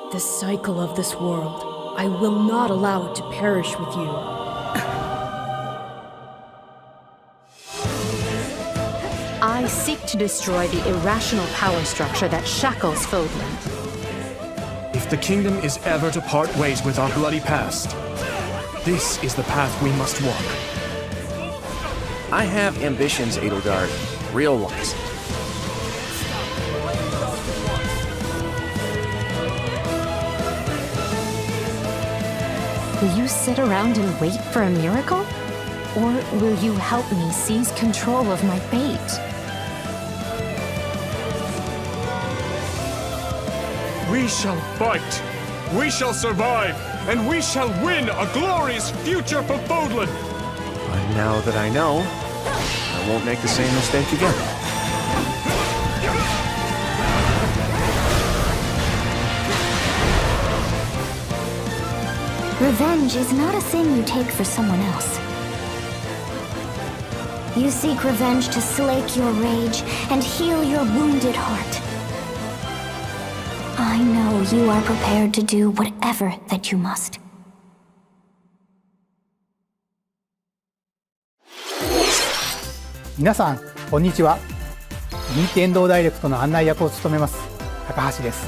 The cycle of this world, I will not allow it to perish with you. I seek to destroy the irrational power structure that shackles Fodlan. If the kingdom is ever to part ways with our bloody past, this is the path we must walk. I have ambitions, Edelgard. Real ones. Will you sit around and wait for a miracle? Or will you help me seize control of my fate? We shall fight, we shall survive, and we shall win a glorious future for Fodlan! But now that I know, I won't make the same mistake again. Revenge is not a thing you take for someone else. You seek revenge to slake your rage and heal your wounded heart. I know you are prepared to do whatever that you must. 皆さん、こんにちは。任天堂ダイレクトの案内役を務めます高橋です。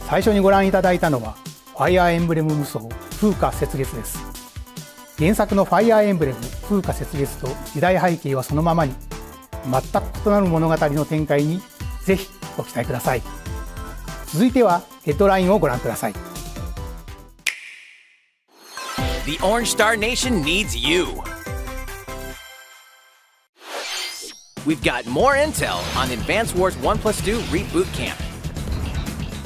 最初にご覧いただいたのはファイアーエンブレム無双風化雪月です。原作のファイアーエンブレム風化雪月と時代背景はそのままに、全く異なる物語の展開にぜひご期待ください。続いてはヘッドラインをご覧ください。The Orange Star Nation needs you. We've got more intel on Advance Wars 1+2 Reboot Camp.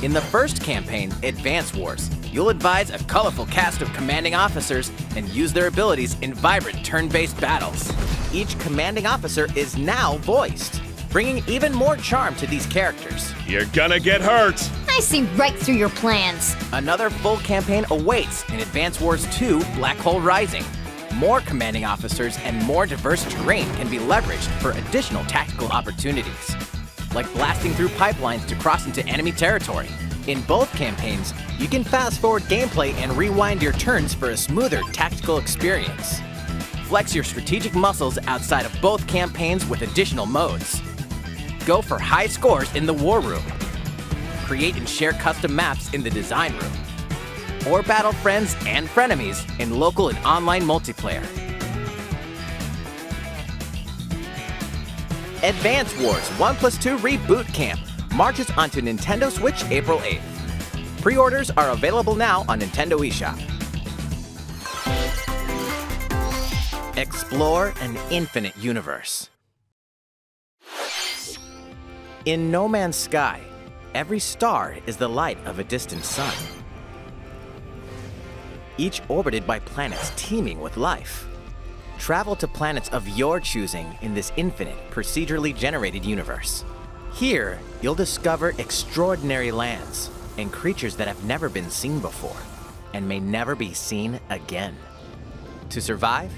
In the first campaign, Advance Wars, you'll advise a colorful cast of commanding officers and use their abilities in vibrant turn-based battles. Each commanding officer is now voiced, bringing even more charm to these characters. You're gonna get hurt! I see right through your plans. Another full campaign awaits in Advance Wars 2 Black Hole Rising. More commanding officers and more diverse terrain can be leveraged for additional tactical opportunities, like blasting through pipelines to cross into enemy territory. In both campaigns, you can fast-forward gameplay and rewind your turns for a smoother tactical experience. Flex your strategic muscles outside of both campaigns with additional modes. Go for high scores in the War Room. Create and share custom maps in the Design Room. Or battle friends and frenemies in local and online multiplayer. Advance Wars 1+2 Reboot Camp marches onto Nintendo Switch April 8th. Pre-orders are available now on Nintendo eShop. Explore an infinite universe. In No Man's Sky, every star is the light of a distant sun, each orbited by planets teeming with life. Travel to planets of your choosing in this infinite, procedurally generated universe. Here, you'll discover extraordinary lands and creatures that have never been seen before and may never be seen again. To survive,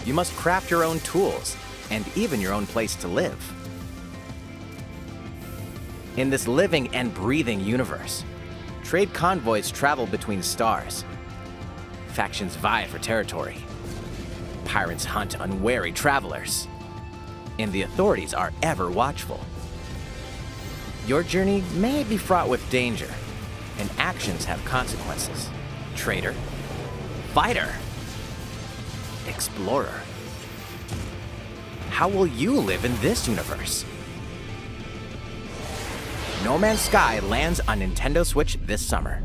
you must craft your own tools and even your own place to live. In this living and breathing universe, trade convoys travel between stars. Factions vie for territory. Pirates hunt unwary travelers. And the authorities are ever watchful. Your journey may be fraught with danger, and actions have consequences. Traitor, fighter, explorer. How will you live in this universe? No Man's Sky lands on Nintendo Switch this summer.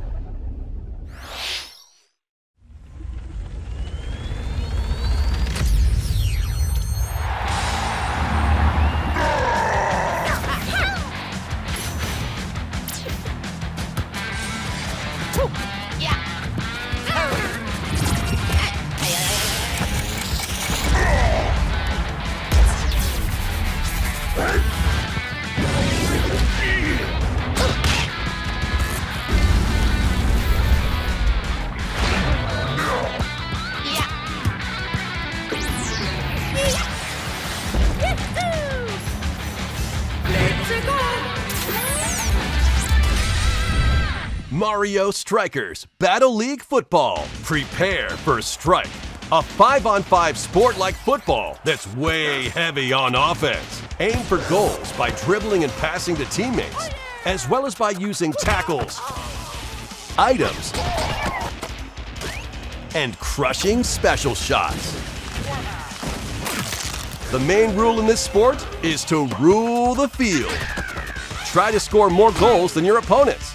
Mario Strikers Battle League Football. Prepare for Strike, a 5-on-5 sport like football that's way heavy on offense. Aim for goals by dribbling and passing to teammates, as well as by using tackles, items, and crushing special shots. The main rule in this sport is to rule the field. Try to score more goals than your opponents.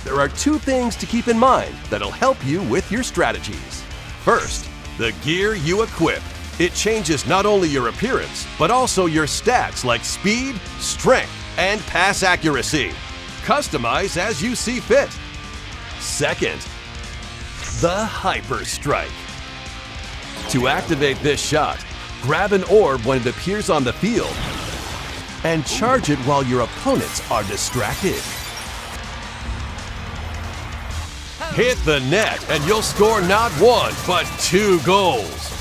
There are two things to keep in mind that'll help you with your strategies. First, the gear you equip. It changes not only your appearance, but also your stats like speed, strength, and pass accuracy. Customize as you see fit. Second, the Hyper Strike. To activate this shot, grab an orb when it appears on the field and charge it while your opponents are distracted. Hit the net and you'll score not one, but 2 goals.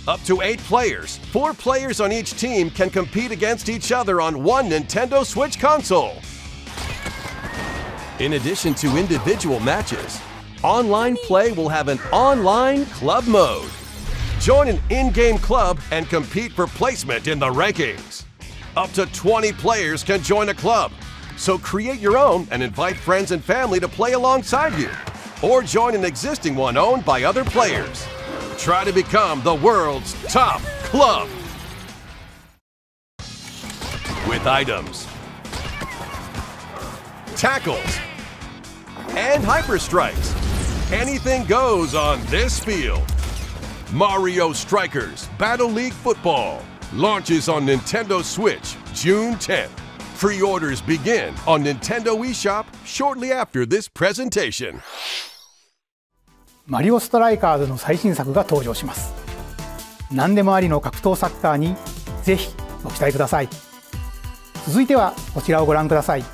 Up to 8 players, 4 players on each team can compete against each other on one Nintendo Switch console. In addition to individual matches, online play will have an online club mode. Join an in-game club and compete for placement in the rankings. Up to 20 players can join a club, so create your own and invite friends and family to play alongside you, or join an existing one owned by other players. Try to become the world's top club. With items, tackles, and hyper strikes, anything goes on this field. Mario Strikers Battle League Football launches on Nintendo Switch June 10th. Pre-orders begin on Nintendo eShop shortly after this presentation. マリオストライカーズの最新作が登場します。何でもありの格闘サッカーにぜひご期待ください。続いてはこちらをご覧ください。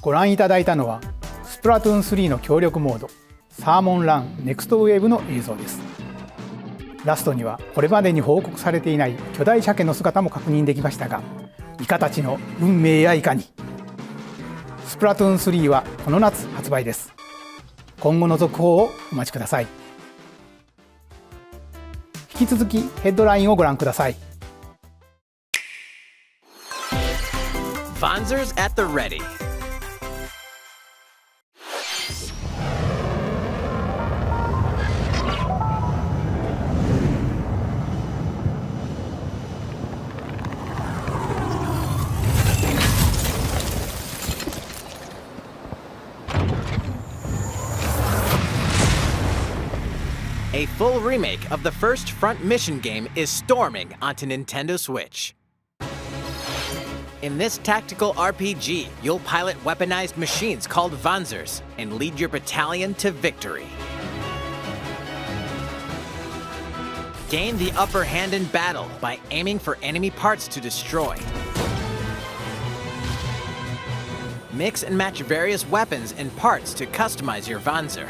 ご覧いただいたのはスプラトゥーン3の協力モードサーモンランネクストウェーブの映像です。ラストにはこれまでに報告されていない巨大鮭の姿も確認できましたが、イカたちの運命やいかに。スプラトゥーン3はこの夏発売です。今後の続報をお待ちください。引き続きヘッドラインをご覧ください。Vanzers at the ready. A full remake of the first Front Mission game is storming onto Nintendo Switch. In this tactical RPG, you'll pilot weaponized machines called Vanzers and lead your battalion to victory. Gain the upper hand in battle by aiming for enemy parts to destroy. Mix and match various weapons and parts to customize your Vanzer.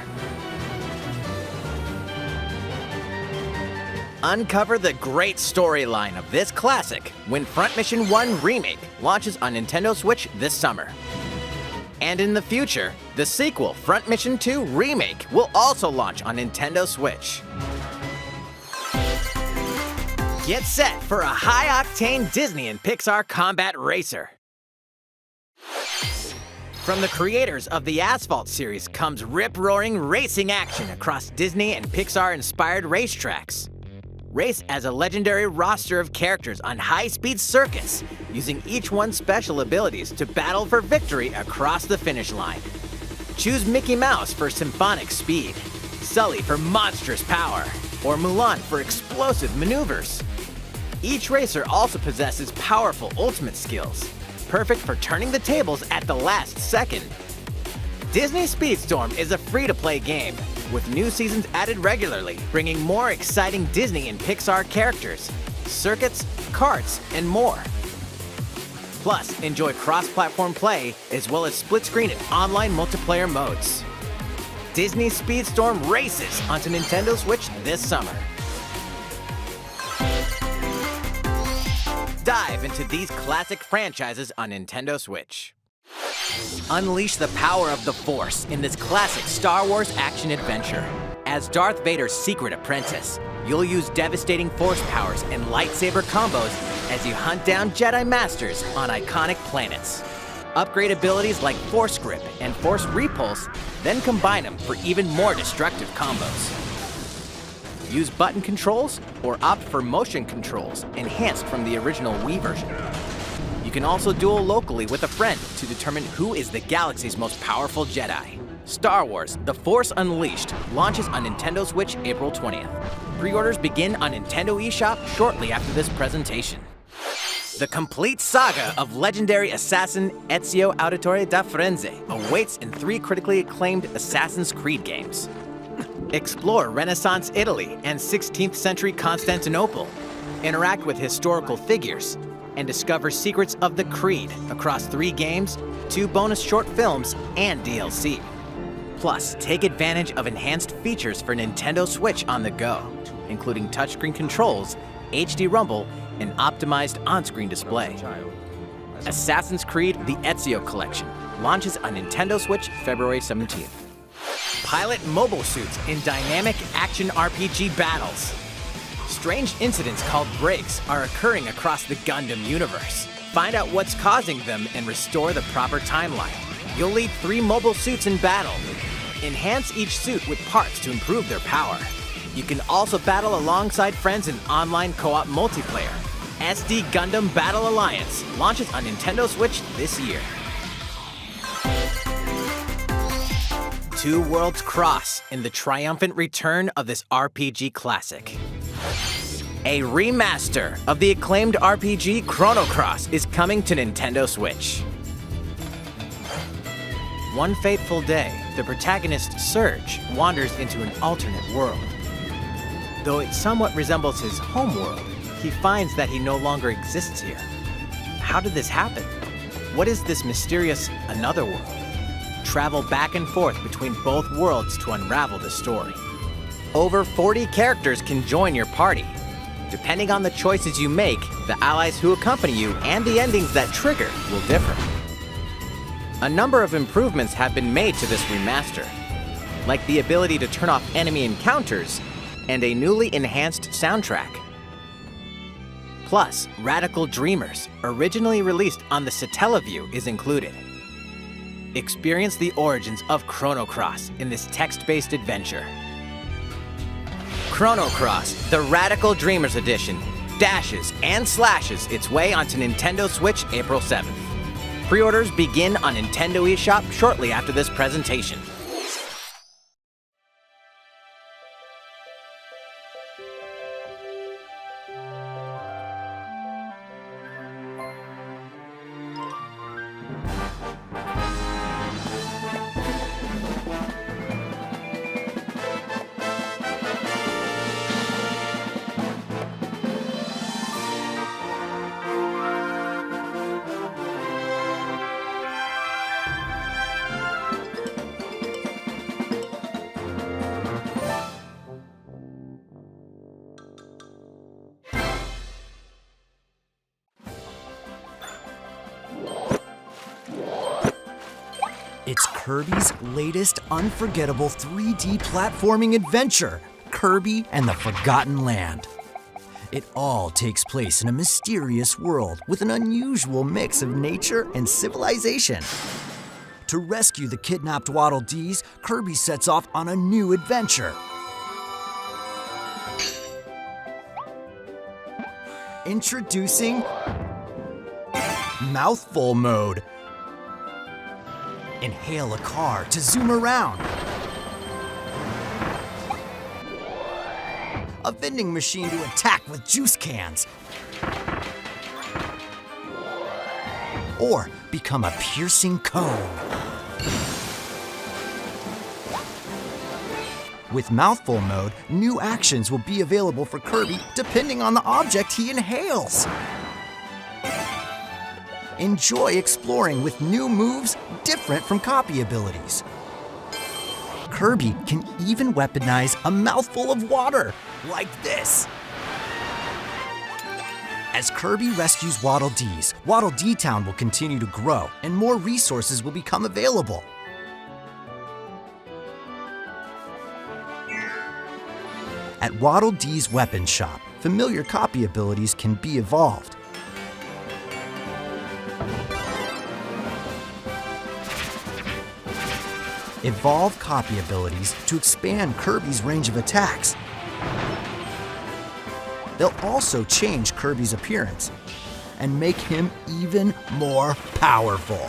Uncover the great storyline of this classic when Front Mission 1 Remake launches on Nintendo Switch this summer. And in the future, the sequel, Front Mission 2 Remake, will also launch on Nintendo Switch. Get set for a high-octane Disney and Pixar combat racer. From the creators of the Asphalt series comes rip-roaring racing action across Disney and Pixar-inspired racetracks. Race as a legendary roster of characters on high-speed circuits, using each one's special abilities to battle for victory across the finish line. Choose Mickey Mouse for symphonic speed, Sully for monstrous power, or Mulan for explosive maneuvers. Each racer also possesses powerful ultimate skills, perfect for turning the tables at the last second. Disney Speedstorm is a free-to-play game, with new seasons added regularly, bringing more exciting Disney and Pixar characters, circuits, karts, and more. Plus, enjoy cross-platform play, as well as split-screen and online multiplayer modes. Disney Speedstorm races onto Nintendo Switch this summer. Dive into these classic franchises on Nintendo Switch. Unleash the power of the Force in this classic Star Wars action-adventure. As Darth Vader's secret apprentice, you'll use devastating Force powers and lightsaber combos as you hunt down Jedi Masters on iconic planets. Upgrade abilities like Force Grip and Force Repulse, then combine them for even more destructive combos. Use button controls or opt for motion controls, enhanced from the original Wii version. You can also duel locally with a friend to determine who is the galaxy's most powerful Jedi. Star Wars: The Force Unleashed launches on Nintendo Switch April 20th. Pre-orders begin on Nintendo eShop shortly after this presentation. The complete saga of legendary assassin Ezio Auditore da Firenze awaits in 3 critically acclaimed Assassin's Creed games. Explore Renaissance Italy and 16th century Constantinople. Interact with historical figures and discover secrets of the Creed across 3 games, 2 bonus short films, and DLC. Plus, take advantage of enhanced features for Nintendo Switch on the go, including touchscreen controls, HD Rumble, and optimized on-screen display. Assassin's Creed: The Ezio Collection launches on Nintendo Switch February 17th. Pilot mobile suits in dynamic action RPG battles. Strange incidents called breaks are occurring across the Gundam universe. Find out what's causing them and restore the proper timeline. You'll lead 3 mobile suits in battle. Enhance each suit with parts to improve their power. You can also battle alongside friends in online co-op multiplayer. SD Gundam Battle Alliance launches on Nintendo Switch this year. 2 worlds cross in the triumphant return of this RPG classic. A remaster of the acclaimed RPG Chrono Cross is coming to Nintendo Switch. One fateful day, the protagonist Surge wanders into an alternate world. Though it somewhat resembles his home world, he finds that he no longer exists here. How did this happen? What is this mysterious another world? Travel back and forth between both worlds to unravel the story. Over 40 characters can join your party. Depending on the choices you make, the allies who accompany you and the endings that trigger will differ. A number of improvements have been made to this remaster, like the ability to turn off enemy encounters and a newly enhanced soundtrack. Plus, Radical Dreamers, originally released on the Satellaview, is included. Experience the origins of Chrono Cross in this text-based adventure. Chrono Cross, the Radical Dreamers edition, dashes and slashes its way onto Nintendo Switch April 7th. Pre-orders begin on Nintendo eShop shortly after this presentation. It's Kirby's latest unforgettable 3D platforming adventure, Kirby and the Forgotten Land. It all takes place in a mysterious world with an unusual mix of nature and civilization. To rescue the kidnapped Waddle Dees, Kirby sets off on a new adventure. Introducing Mouthful Mode. Inhale a car to zoom around. A vending machine to attack with juice cans. Or become a piercing cone. With Mouthful Mode, new actions will be available for Kirby depending on the object he inhales. Enjoy exploring with new moves different from copy abilities. Kirby can even weaponize a mouthful of water, like this. As Kirby rescues Waddle Dees, Waddle Dee Town will continue to grow and more resources will become available. At Waddle Dee's weapon shop, familiar copy abilities can be evolved. Evolve copy abilities to expand Kirby's range of attacks. They'll also change Kirby's appearance and make him even more powerful.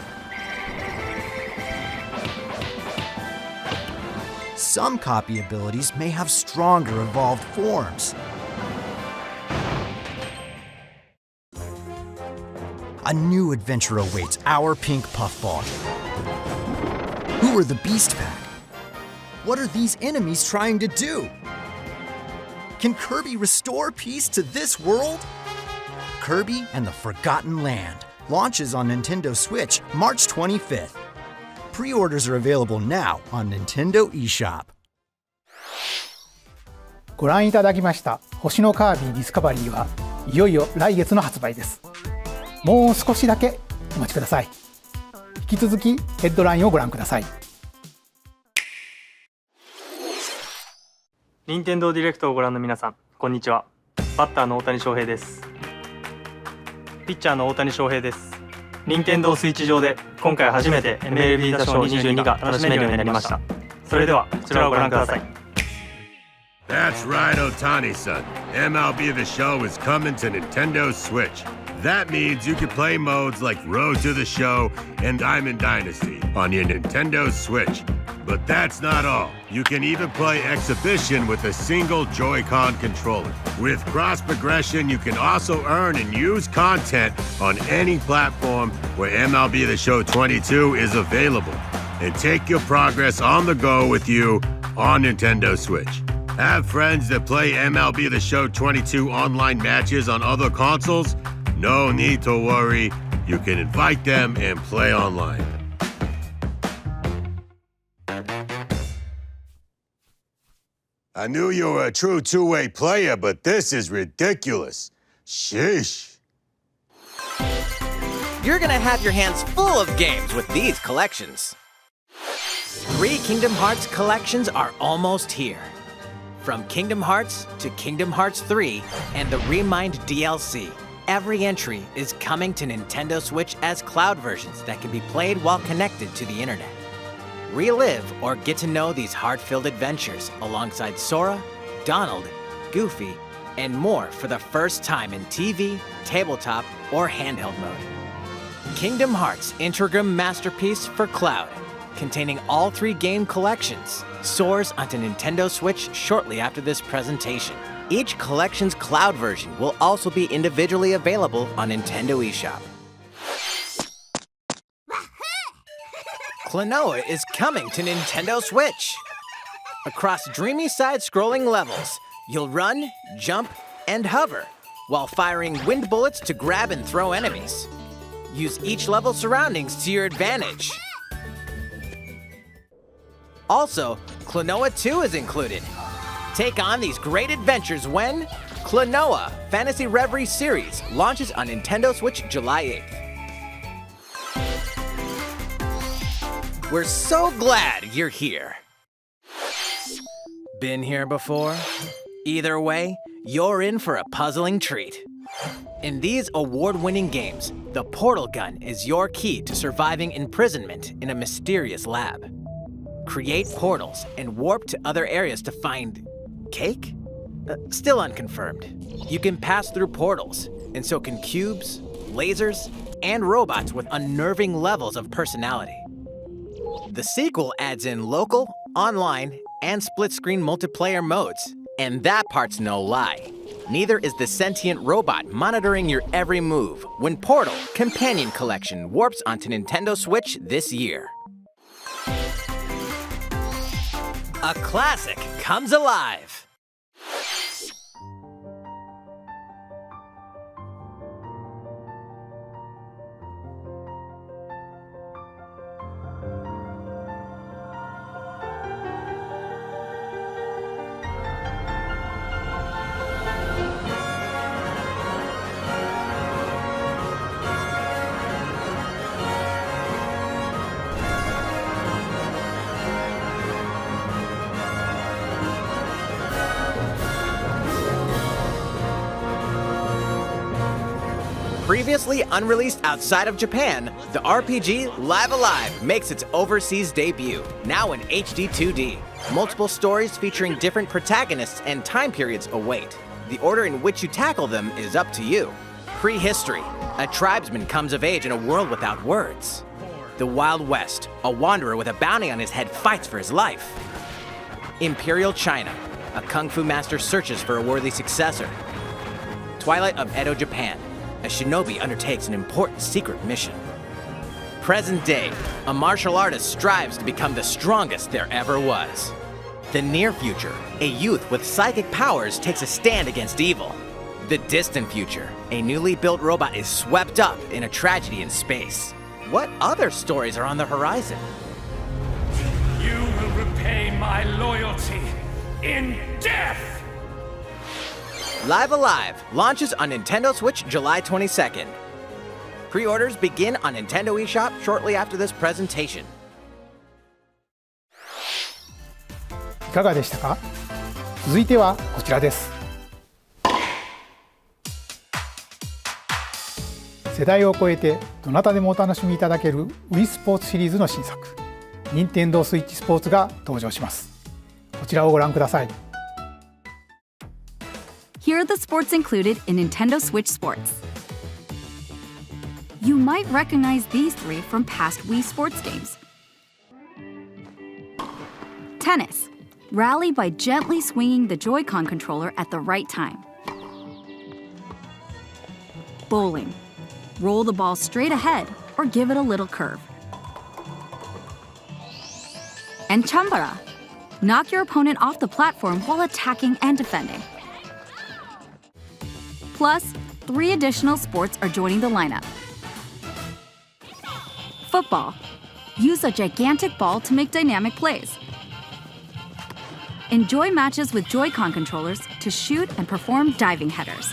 Some copy abilities may have stronger evolved forms. A new adventure awaits our pink puffball. Who are the Beast Pack? What are these enemies trying to do? Can Kirby restore peace to this world? Kirby and the Forgotten Land launches on Nintendo Switch March 25th. Pre-orders are available now on Nintendo eShop. ご覧いただきました星のカービィディスカバリーはいよいよ来月の発売です。もう少しだけお待ちください。引き続きヘッドラインをご覧ください。任天堂ディレクトをご覧の皆さん、こんにちは。バッターの大谷翔平です。ピッチャーの大谷翔平です。任天堂スイッチ上で今回初めて MLB The Show 22が楽しめるようになりました。それではこちらをご覧ください。That's right, Otani-san. MLB The Show is coming to Nintendo Switch. That means you can play modes like Road to the Show and Diamond Dynasty on your Nintendo Switch. But that's not all. You can even play Exhibition with a single Joy-Con controller. With cross progression, you can also earn and use content on any platform where MLB The Show 22 is available. And take your progress on the go with you on Nintendo Switch. Have friends that play MLB The Show 22 online matches on other consoles? No need to worry. You can invite them and play online. I knew you were a true two-way player, but this is ridiculous. Sheesh. You're gonna have your hands full of games with these collections. 3 Kingdom Hearts collections are almost here. From Kingdom Hearts to Kingdom Hearts 3 and the Remind DLC, every entry is coming to Nintendo Switch as cloud versions that can be played while connected to the internet. Relive or get to know these heart-filled adventures alongside Sora, Donald, Goofy, and more for the first time in TV, tabletop, or handheld mode. Kingdom Hearts INTEGRUM Masterpiece for Cloud, containing all 3 game collections, soars onto Nintendo Switch shortly after this presentation. Each collection's cloud version will also be individually available on Nintendo eShop. KLONOA is coming to Nintendo Switch. Across dreamy side-scrolling levels, you'll run, jump, and hover, while firing wind bullets to grab and throw enemies. Use each level's surroundings to your advantage. Also, KLONOA 2 is included. Take on these great adventures when KLONOA Phantasy Reverie series launches on Nintendo Switch July 8th. We're so glad you're here. Been here before? Either way, you're in for a puzzling treat. In these award-winning games, the portal gun is your key to surviving imprisonment in a mysterious lab. Create portals and warp to other areas to find cake? Still unconfirmed. You can pass through portals, and so can cubes, lasers, and robots with unnerving levels of personality. The sequel adds in local, online, and split-screen multiplayer modes, and that part's no lie. Neither is the sentient robot monitoring your every move when Portal Companion Collection warps onto Nintendo Switch this year. A classic comes alive. Previously unreleased outside of Japan, the RPG Live Alive makes its overseas debut, now in HD 2D. Multiple stories featuring different protagonists and time periods await. The order in which you tackle them is up to you. Prehistory, a tribesman comes of age in a world without words. The Wild West, a wanderer with a bounty on his head fights for his life. Imperial China, a kung fu master searches for a worthy successor. Twilight of Edo, Japan, a shinobi undertakes an important secret mission. Present day, a martial artist strives to become the strongest there ever was. The near future, a youth with psychic powers takes a stand against evil. The distant future, a newly built robot is swept up in a tragedy in space. What other stories are on the horizon? You will repay my loyalty in death! Live Alive launches on Nintendo Switch July 22nd. Pre-orders begin on Nintendo eShop shortly after this presentation. いかがでしたか？続いてはこちらです。世代を超えてどなたでもお楽しみいただける Wii スポーツシリーズの新作、Nintendo Switch スポーツが登場します。こちらをご覧ください。Here are the sports included in Nintendo Switch Sports. You might recognize these 3 from past Wii sports games. Tennis. Rally by gently swinging the Joy-Con controller at the right time. Bowling. Roll the ball straight ahead or give it a little curve. And Chambara. Knock your opponent off the platform while attacking and defending. Plus, 3 additional sports are joining the lineup. Football. Use a gigantic ball to make dynamic plays. Enjoy matches with Joy-Con controllers to shoot and perform diving headers.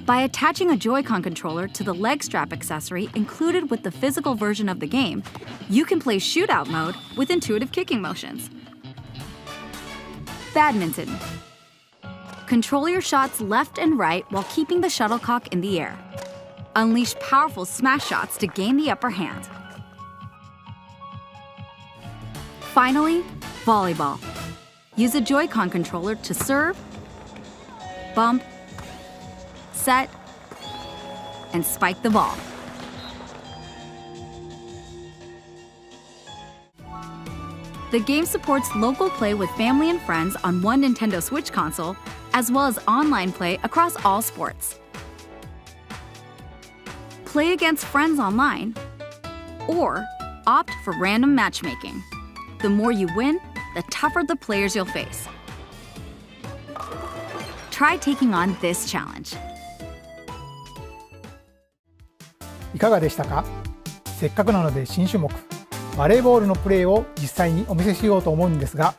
By attaching a Joy-Con controller to the leg strap accessory included with the physical version of the game, you can play shootout mode with intuitive kicking motions. Badminton. Control your shots left and right while keeping the shuttlecock in the air. Unleash powerful smash shots to gain the upper hand. Finally, volleyball. Use a Joy-Con controller to serve, bump, set, and spike the ball. The game supports local play with family and friends on one Nintendo Switch console, as well as online play across all sports. Play against friends online, or opt for random matchmaking. The more you win, the tougher the players you'll face. Try taking on this challenge. いかがでしたか？せっかくなので新種目バレーボールのプレーを実際にお見せしようと思うんですが、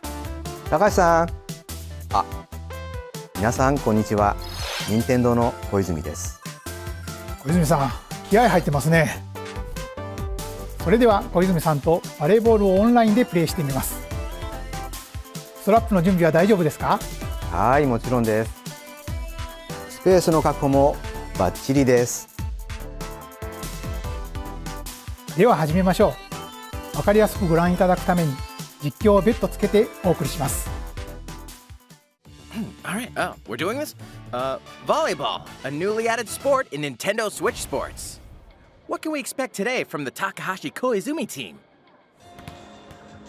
高橋さん、皆さんこんにちは。任天堂の小泉です。小泉さん、気合入ってますね。それでは小泉さんとバレーボールをオンラインでプレーしてみます。ストラップの準備は大丈夫ですか？はい、もちろんです。スペースの確保もバッチリです。では始めましょう。わかりやすくご覧いただくために実況を別途つけてお送りします。All right, we're doing this? Volleyball, a newly added sport in Nintendo Switch Sports. What can we expect today from the Takahashi Koizumi team?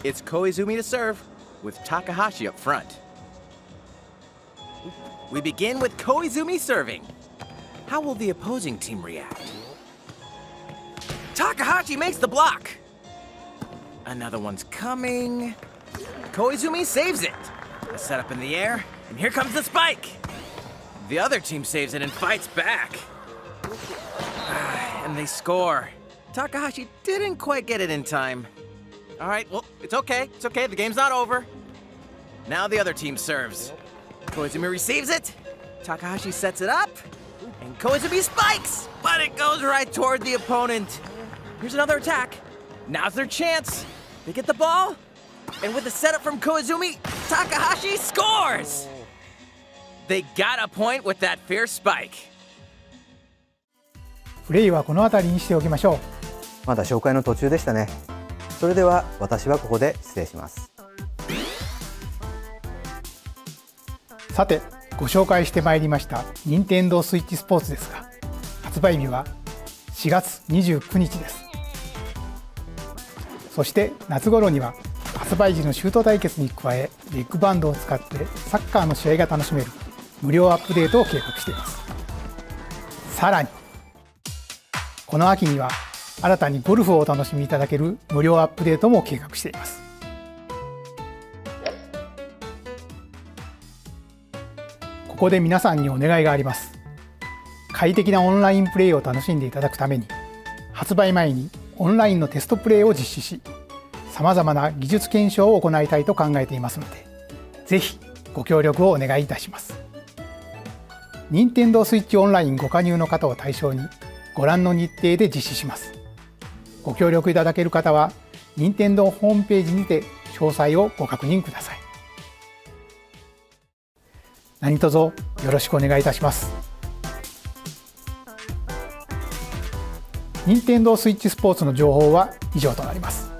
It's Koizumi to serve, with Takahashi up front. We begin with Koizumi serving. How will the opposing team react? Takahashi makes the block! Another one's coming. Koizumi saves it. A setup in the air, and here comes the spike! The other team saves it and fights back. And they score. Takahashi didn't quite get it in time. All right, well, it's okay, the game's not over. Now the other team serves. Koizumi receives it, Takahashi sets it up, and Koizumi spikes, but it goes right toward the opponent. Here's another attack. Now's their chance. They get the ball, and with the setup from Koizumi, Takahashi scores! They got a point with that fierce spike. プレイはこの辺りにしておきましょう。まだ紹介の途中でしたね。それでは私はここで失礼します。さて、ご紹介してまいりました任天堂スイッチスポーツですが、発売日は4月29日です。そして夏頃には発売時のシュート対決に加え、レッグバンドを使ってサッカーの試合が楽しめる無料アップデートを計画しています。さらにこの秋には新たにゴルフをお楽しみいただける無料アップデートも計画しています。ここで皆さんにお願いがあります。快適なオンラインプレイを楽しんでいただくために、発売前にオンラインのテストプレイを実施し、さまざまな技術検証を行いたいと考えていますので、ぜひご協力をお願いいたします。任天堂スイッチオンラインご加入の方を対象に、ご覧の日程で実施します。ご協力いただける方は、任天堂ホームページにて詳細をご確認ください。何卒よろしくお願いいたします。任天堂スイッチスポーツの情報は以上となります。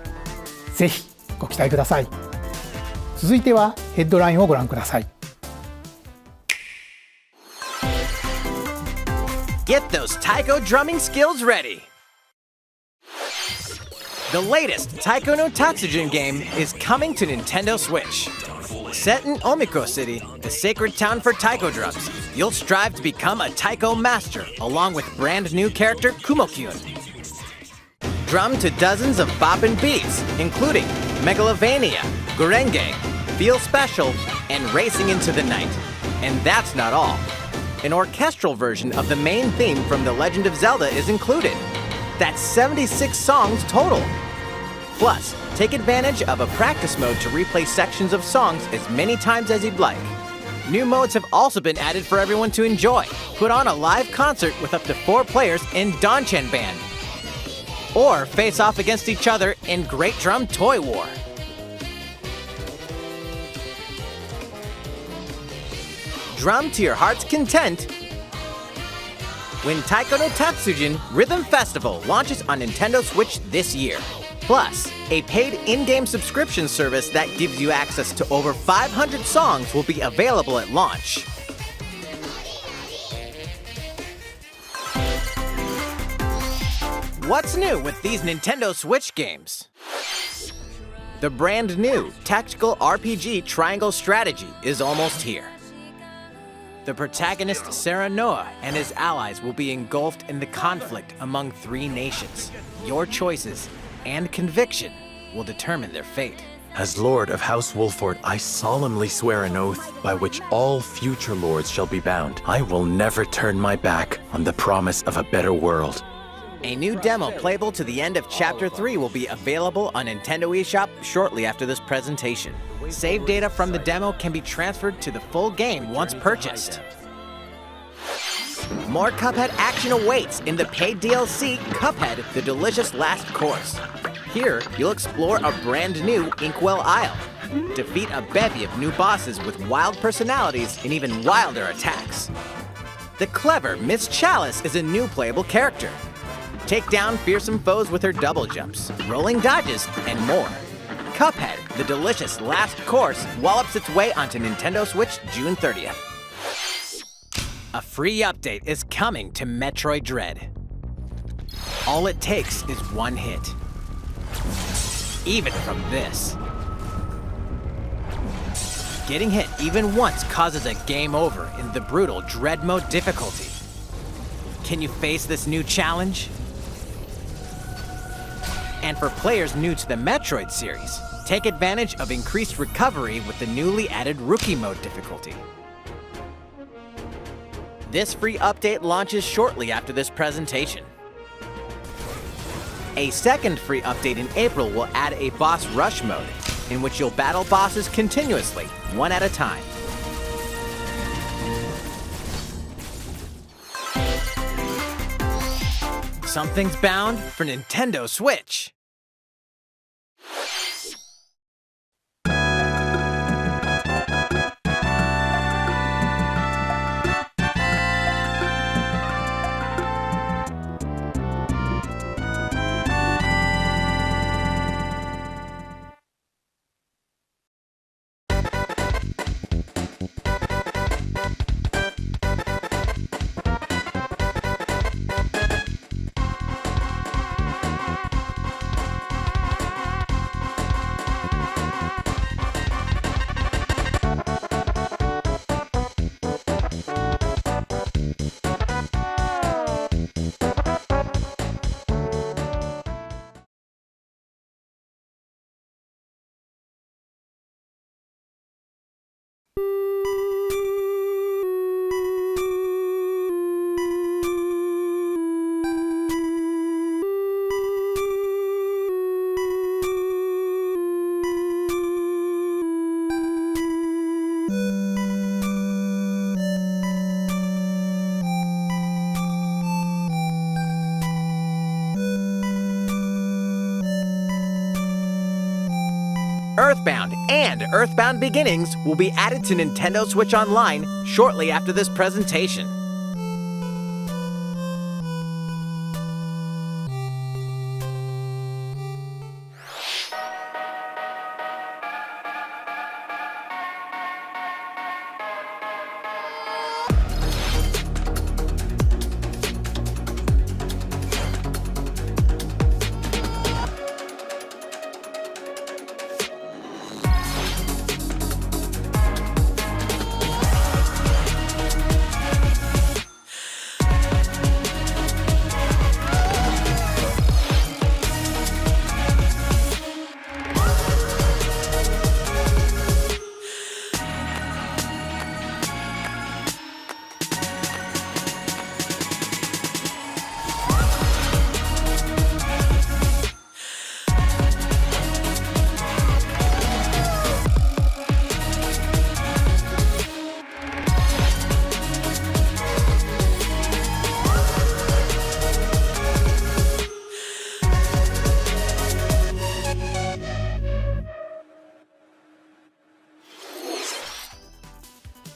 ぜひご期待ください。続いてはヘッドラインをご覧ください。Get those Taiko drumming skills ready! The latest Taiko no Tatsujin game is coming to Nintendo Switch. Set in Omikro City, the sacred town for taiko drums, you'll strive to become a taiko master along with brand new character Kumo-kyun. Drum to dozens of boppin' beats, including Megalovania, Gurenge, Feel Special, and Racing into the Night. And that's not all. An orchestral version of the main theme from The Legend of Zelda is included. That's 76 songs total. Plus, take advantage of a practice mode to replay sections of songs as many times as you'd like. New modes have also been added for everyone to enjoy, Put on a live concert with up to 4 players in Donchen Band. Or face off against each other in Great Drum Toy War. Drum to your heart's content when Taiko no Tatsujin Rhythm Festival launches on Nintendo Switch this year. Plus, a paid in-game subscription service that gives you access to over 500 songs will be available at launch. What's new with these Nintendo Switch games? The brand new tactical RPG Triangle Strategy is almost here. The protagonist CHRONO and his allies will be engulfed in the conflict among 3 nations. Your choices and conviction will determine their fate. As Lord of House Wolford, I solemnly swear an oath by which all future lords shall be bound. I will never turn my back on the promise of a better world. A new demo playable to the end of Chapter 3 will be available on Nintendo eShop shortly after this presentation. Save data from the demo can be transferred to the full game once purchased. More Cuphead action awaits in the paid DLC, Cuphead, The Delicious Last Course. Here, you'll explore a brand new Inkwell Isle, defeat a bevy of new bosses with wild personalities and even wilder attacks. The clever Miss Chalice is a new playable character. Take down fearsome foes with her double jumps, rolling dodges, and more. Cuphead, The Delicious Last Course wallops its way onto Nintendo Switch June 30th. A free update is coming to Metroid Dread. All it takes is 1 hit. Even from this. Getting hit even once causes a game over in the brutal Dread Mode difficulty. Can you face this new challenge? And for players new to the Metroid series, take advantage of increased recovery with the newly added Rookie Mode difficulty. This free update launches shortly after this presentation. A second free update in April will add a Boss Rush mode, in which you'll battle bosses continuously, 1 at a time. Something's bound for Nintendo Switch. EarthBound and EarthBound Beginnings will be added to Nintendo Switch Online shortly after this presentation.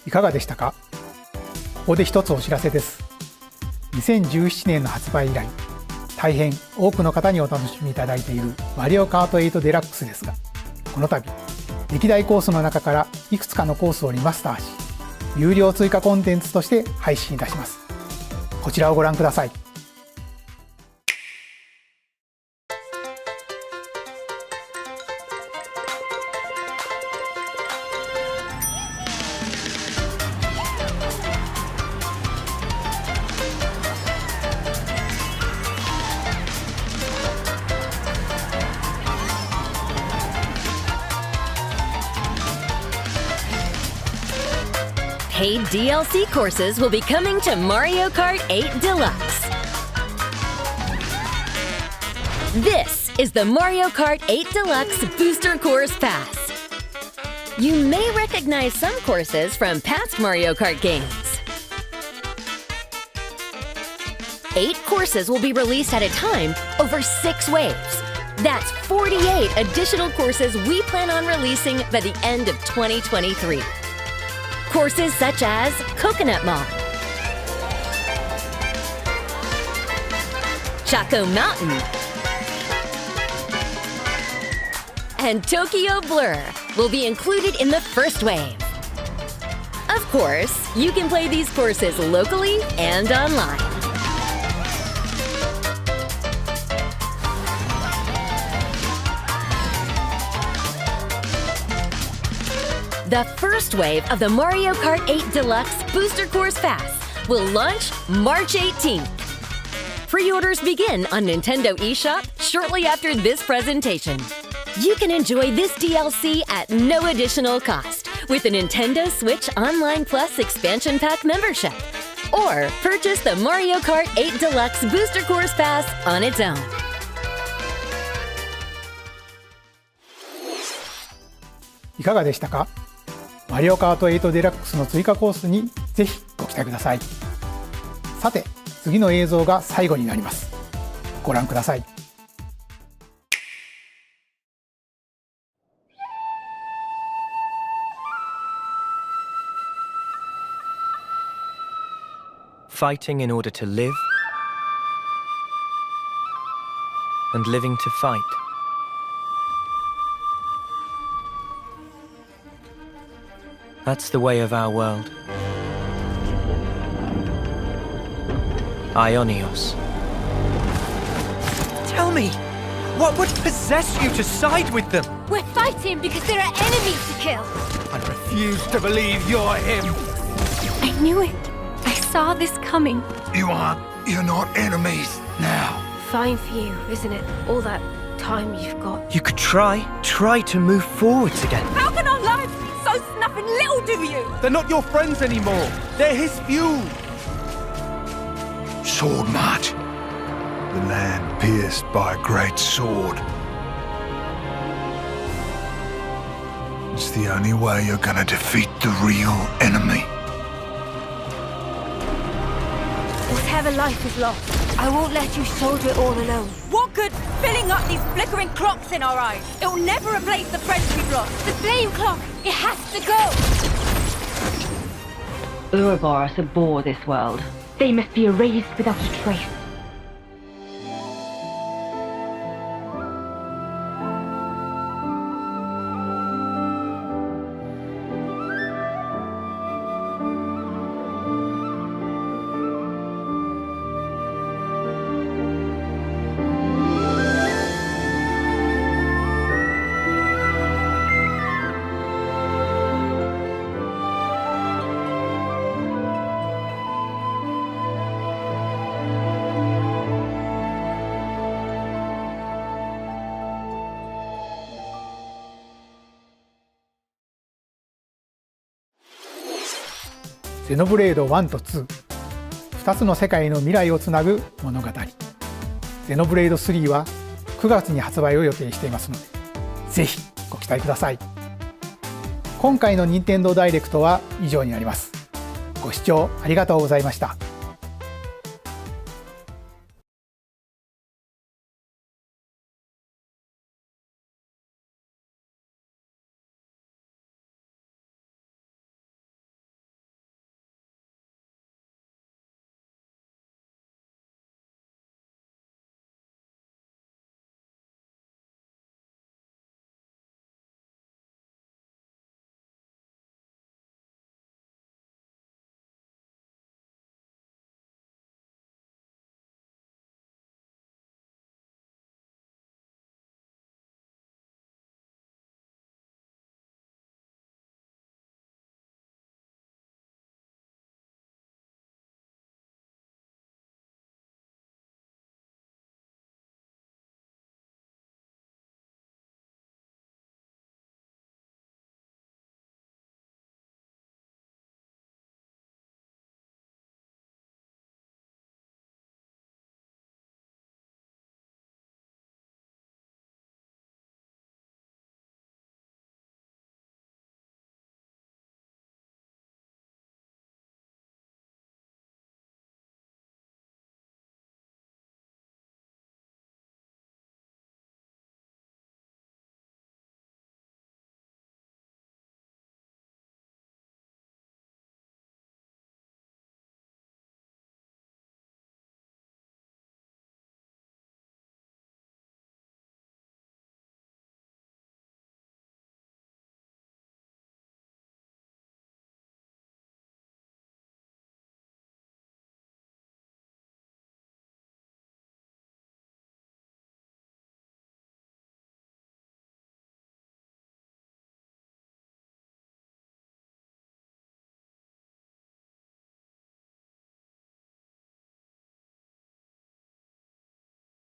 いかがでしたか？ここで一つお知らせです。2017年の発売以来、大変多くの方にお楽しみいただいているマリオカート8デラックスですが、この度歴代コースの中からいくつかのコースをリマスターし、有料追加コンテンツとして配信いたします。こちらをご覧ください。Paid DLC courses will be coming to Mario Kart 8 Deluxe. This is the Mario Kart 8 Deluxe Booster Course Pass. You may recognize some courses from past Mario Kart games. 8 courses will be released at a time over 6 waves. That's 48 additional courses we plan on releasing by the end of 2023. Courses such as Coconut Mall, Choco Mountain, and Tokyo Blur will be included in the first wave. Of course, you can play these courses locally and online. The first wave of the Mario Kart 8 Deluxe Booster Course Pass will launch March 18th. Pre-orders begin on Nintendo eShop shortly after this presentation. You can enjoy this DLC at no additional cost with a Nintendo Switch Online Plus Expansion Pack membership, or purchase the Mario Kart 8 Deluxe Booster Course Pass on its own. いかがでしたか？マリオカート8デラックスの追加コースにぜひご期待ください。さて、次の映像が最後になります。ご覧ください。Fighting in order to live, and living to fight. That's the way of our world. Ionios. Tell me, what would possess you to side with them? We're fighting because there are enemies to kill. I refuse to believe you're him. I knew it. I saw this coming. You're not enemies now. Fine for you, isn't it? All that time you've got. You could try to move forwards again. How can our lives be so snuffing little to you? They're not your friends anymore. They're his fuel. Sword march. The land pierced by a great sword. It's the only way you're gonna defeat the real enemy. Whatever life is lost, I won't let you shoulder it all alone. What good filling up these flickering clocks in our eyes? It will never replace the friends we've lost. The flame clock, it has to go! Ouroboros abhor this world. They must be erased without a trace.ゼノブレード1と2、2つの世界の未来をつなぐ物語。ゼノブレード3は9月に発売を予定していますので、ぜひご期待ください。今回の任天堂ダイレクトは以上になります。ご視聴ありがとうございました。